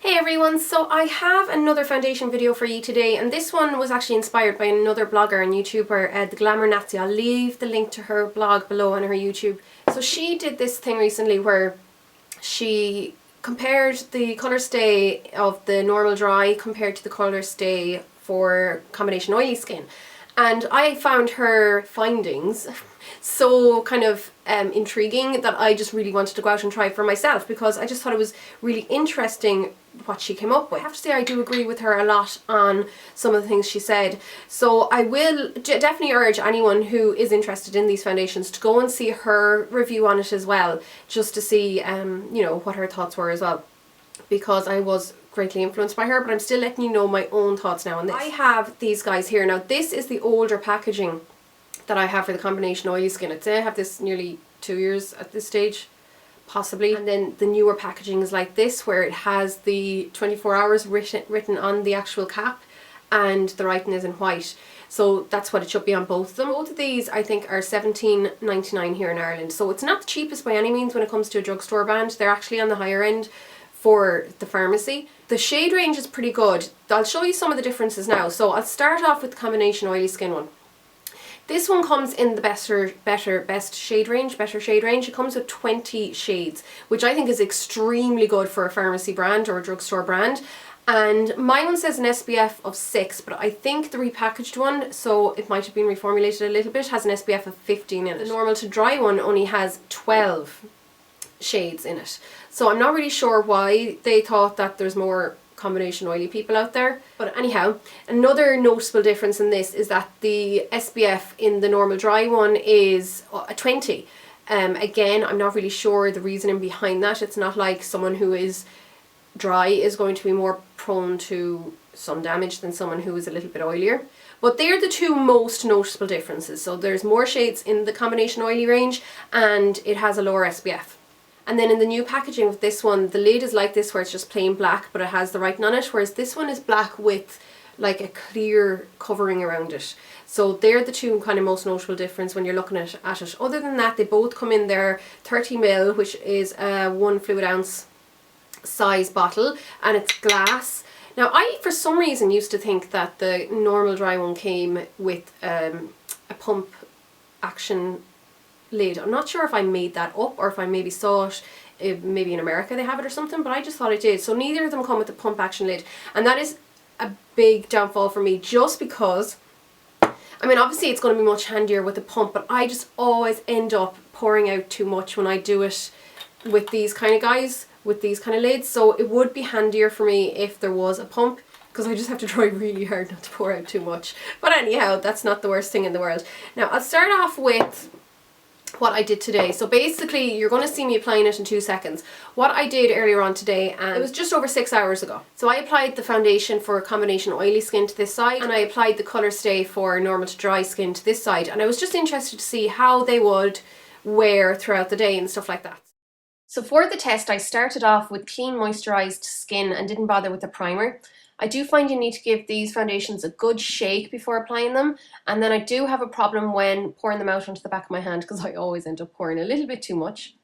Hey everyone, so I have another foundation video for you today, and this one was actually inspired by another blogger and YouTuber, the Glamour Nazi. I'll leave the link to her blog below on her YouTube. So she did this thing recently where she compared the ColorStay of the normal dry compared to the ColorStay for combination oily skin. And I found her findings so kind of intriguing that I just really wanted to go out and try it for myself, because I just thought it was really interesting what she came up with. I have to say I do agree with her a lot on some of the things she said. So I will definitely urge anyone who is interested in these foundations to go and see her review on it as well, just to see you know, what her thoughts were as well, because I was greatly influenced by her, but I'm still letting you know my own thoughts now on this. I have these guys here. Now this is the older packaging that I have for the combination oily skin. I'd say I have this nearly 2 years at this stage, possibly. And then the newer packaging is like this, where it has the 24 hours written on the actual cap, and the writing is in white. So that's what it should be on both of them. Both of these I think are $17.99 here in Ireland. So it's not the cheapest by any means when it comes to a drugstore brand. They're actually on the higher end for the pharmacy. The shade range is pretty good. I'll show you some of the differences now. So I'll start off with the combination oily skin one. This one comes in the better shade range. It comes with 20 shades, which I think is extremely good for a pharmacy brand or a drugstore brand. And my one says an SPF of 6, but I think the repackaged one, so it might have been reformulated a little bit, has an SPF of 15 in it. The normal to dry one only has 12 shades in it. So I'm not really sure why they thought that there's more combination oily people out there. But anyhow, another noticeable difference in this is that the SPF in the normal dry one is a 20. Again, I'm not really sure the reasoning behind that. It's not like someone who is dry is going to be more prone to sun damage than someone who is a little bit oilier. But they're the two most noticeable differences. So there's more shades in the combination oily range, and it has a lower SPF. And then in the new packaging of this one, the lid is like this, where it's just plain black, but it has the writing on it, whereas this one is black with like a clear covering around it. So they're the two kind of most notable difference when you're looking at it. Other than that, they both come in their 30ml, which is a 1 fluid ounce size bottle, and it's glass. Now I, for some reason, used to think that the normal dry one came with a pump action lid. I'm not sure if I made that up or if I maybe saw it, maybe in America they have it or something, but I just thought it did. So neither of them come with the pump action lid, and that is a big downfall for me, just because, I mean, obviously it's going to be much handier with the pump, but I just always end up pouring out too much when I do it with these kind of guys, with these kind of lids. So it would be handier for me if there was a pump, because I just have to try really hard not to pour out too much. But anyhow, that's not the worst thing in the world. Now I'll start off with what I did today. So basically you're going to see me applying it in 2 seconds. What I did earlier on today, and it was just over 6 hours ago. So I applied the foundation for combination oily skin to this side, and I applied the ColorStay for normal to dry skin to this side, and I was just interested to see how they would wear throughout the day and stuff like that. So for the test, I started off with clean moisturized skin and didn't bother with the primer. I do find you need to give these foundations a good shake before applying them, and then I do have a problem when pouring them out onto the back of my hand, because I always end up pouring a little bit too much.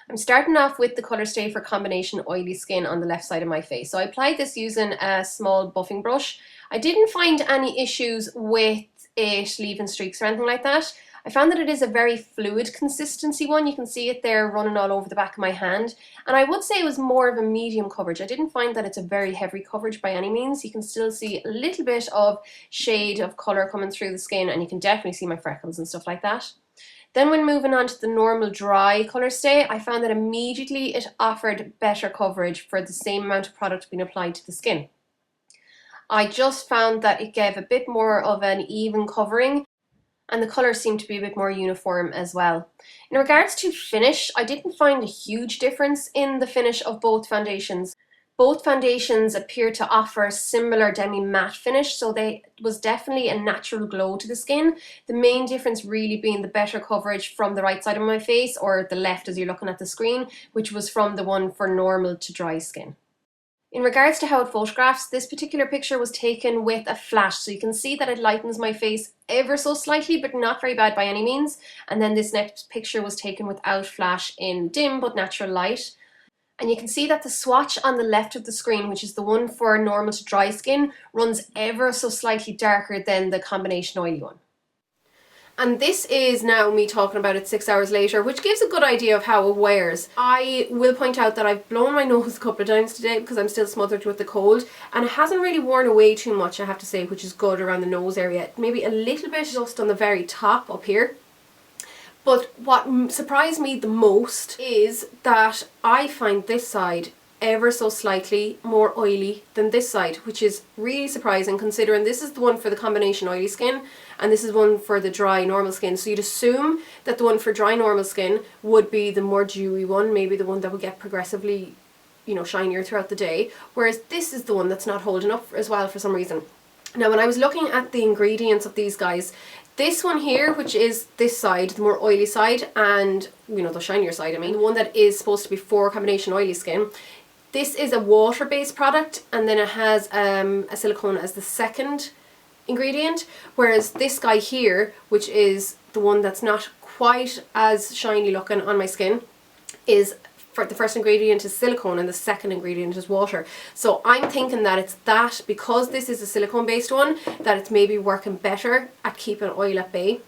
I'm starting off with the ColorStay for combination oily skin on the left side of my face. So I applied this using a small buffing brush. I didn't find any issues with it leaving streaks or anything like that. I found that it is a very fluid consistency one. You can see it there running all over the back of my hand. And I would say it was more of a medium coverage. I didn't find that it's a very heavy coverage by any means. You can still see a little bit of shade of colour coming through the skin, and you can definitely see my freckles and stuff like that. Then when moving on to the normal dry ColorStay, I found that immediately it offered better coverage for the same amount of product being applied to the skin. I just found that it gave a bit more of an even covering, and the colour seemed to be a bit more uniform as well. In regards to finish, I didn't find a huge difference in the finish of both foundations. Both foundations appear to offer similar demi-matte finish, so there was definitely a natural glow to the skin. The main difference really being the better coverage from the right side of my face, or the left as you're looking at the screen, which was from the one for normal to dry skin. In regards to how it photographs, this particular picture was taken with a flash, so you can see that it lightens my face ever so slightly, but not very bad by any means. And then this next picture was taken without flash in dim but natural light. And you can see that the swatch on the left of the screen, which is the one for normal to dry skin, runs ever so slightly darker than the combination oily one. And this is now me talking about it 6 hours later, which gives a good idea of how it wears. I will point out that I've blown my nose a couple of times today because I'm still smothered with the cold, and it hasn't really worn away too much, I have to say, which is good around the nose area. Maybe a little bit just on the very top up here. But what surprised me the most is that I find this side ever so slightly more oily than this side, which is really surprising considering this is the one for the combination oily skin and this is one for the dry normal skin. So you'd assume that the one for dry normal skin would be the more dewy one, maybe the one that would get progressively, you know, shinier throughout the day, whereas this is the one that's not holding up as well for some reason. Now when I was looking at the ingredients of these guys, this one here, which is this side, the more oily side, and you know, the shinier side, I mean, the one that is supposed to be for combination oily skin, this is a water-based product, and then it has a silicone as the second ingredient, whereas this guy here, which is the one that's not quite as shiny looking on my skin, is for the first ingredient is silicone and the second ingredient is water. So I'm thinking that it's that, because this is a silicone based one, that it's maybe working better at keeping oil at bay.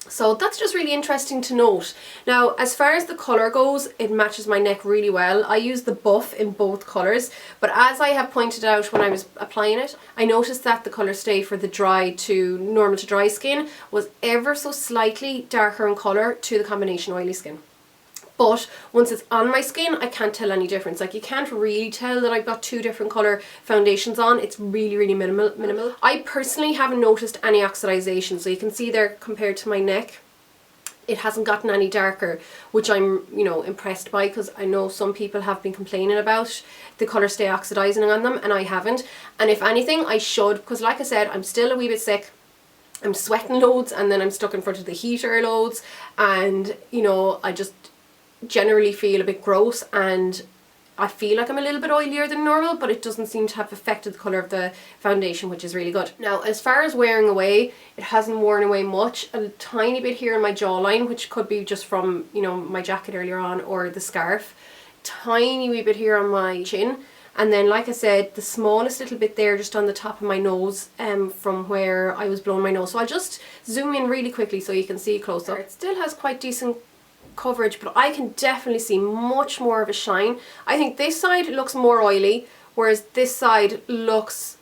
So that's just really interesting to note. Now, as far as the colour goes, it matches my neck really well. I use the buff in both colours, but as I have pointed out when I was applying it, I noticed that the ColorStay for the dry to normal to dry skin was ever so slightly darker in colour to the combination oily skin. But once it's on my skin, I can't tell any difference. Like, you can't really tell that I've got two different colour foundations on. It's really, really minimal. I personally haven't noticed any oxidization. So you can see there, compared to my neck, it hasn't gotten any darker, which I'm, you know, impressed by, because I know some people have been complaining about the ColorStay oxidizing on them, and I haven't. And if anything, I should, because like I said, I'm still a wee bit sick. I'm sweating loads, and then I'm stuck in front of the heater loads, and, you know, I just generally feel a bit gross, and I feel like I'm a little bit oilier than normal, but it doesn't seem to have affected the colour of the foundation, which is really good. Now, as far as wearing away, it hasn't worn away much. A tiny bit here in my jawline, which could be just from, you know, my jacket earlier on or the scarf. Tiny wee bit here on my chin. And then, like I said, the smallest little bit there just on the top of my nose, from where I was blowing my nose. So I'll just zoom in really quickly so you can see close up. It still has quite decent coverage, but I can definitely see much more of a shine. I think this side looks more oily, whereas this side looks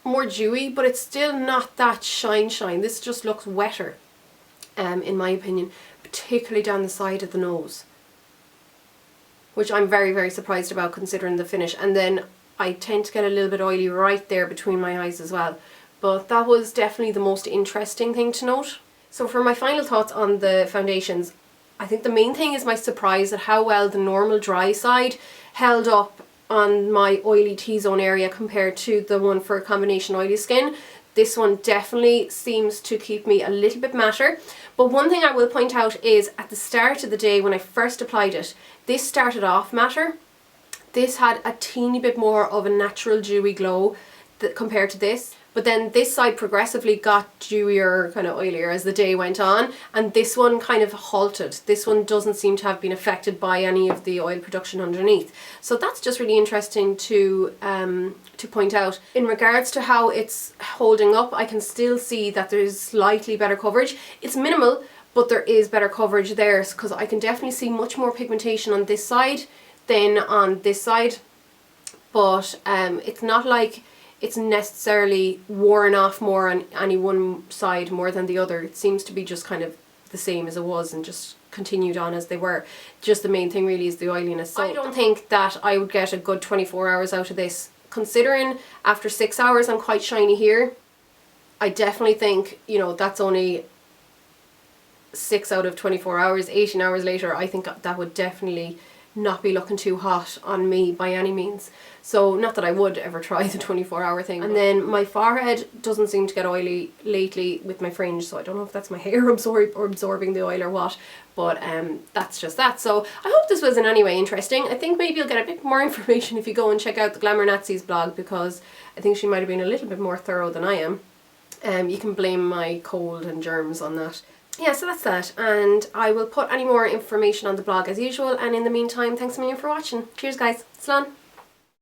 more dewy, but it's still not that shine. This just looks wetter, in my opinion, particularly down the side of the nose, which I'm very, very surprised about considering the finish. And then I tend to get a little bit oily right there between my eyes as well. But that was definitely the most interesting thing to note. So for my final thoughts on the foundations, I think the main thing is my surprise at how well the normal dry side held up on my oily T-zone area compared to the one for combination oily skin. This one definitely seems to keep me a little bit matter. But one thing I will point out is at the start of the day when I first applied it, this started off matter. This had a teeny bit more of a natural dewy glow compared to this. But then this side progressively got dewier, kind of oilier as the day went on, and this one kind of halted. This one doesn't seem to have been affected by any of the oil production underneath. So that's just really interesting to point out. In regards to how it's holding up, I can still see that there's slightly better coverage. It's minimal, but there is better coverage there, because I can definitely see much more pigmentation on this side than on this side. But it's not like it's necessarily worn off more on any one side more than the other. It seems to be just kind of the same as it was and just continued on as they were. Just the main thing really is the oiliness. So I don't think that I would get a good 24 hours out of this. Considering after 6 hours I'm quite shiny here, I definitely think, you know, that's only 6 out of 24 hours. 18 hours later, I think that would definitely not be looking too hot on me by any means. So not that I would ever try the 24-hour thing. And then my forehead doesn't seem to get oily lately with my fringe, so I don't know if that's my hair absorbing the oil or what, but that's just that. So I hope this was in any way interesting. I think maybe you'll get a bit more information if you go and check out the Glamour Nazi's blog, because I think she might have been a little bit more thorough than I am. You can blame my cold and germs on that. yeah, so that's that, and I will put any more information on the blog as usual, and in the meantime, thanks a million for watching. Cheers guys, slán!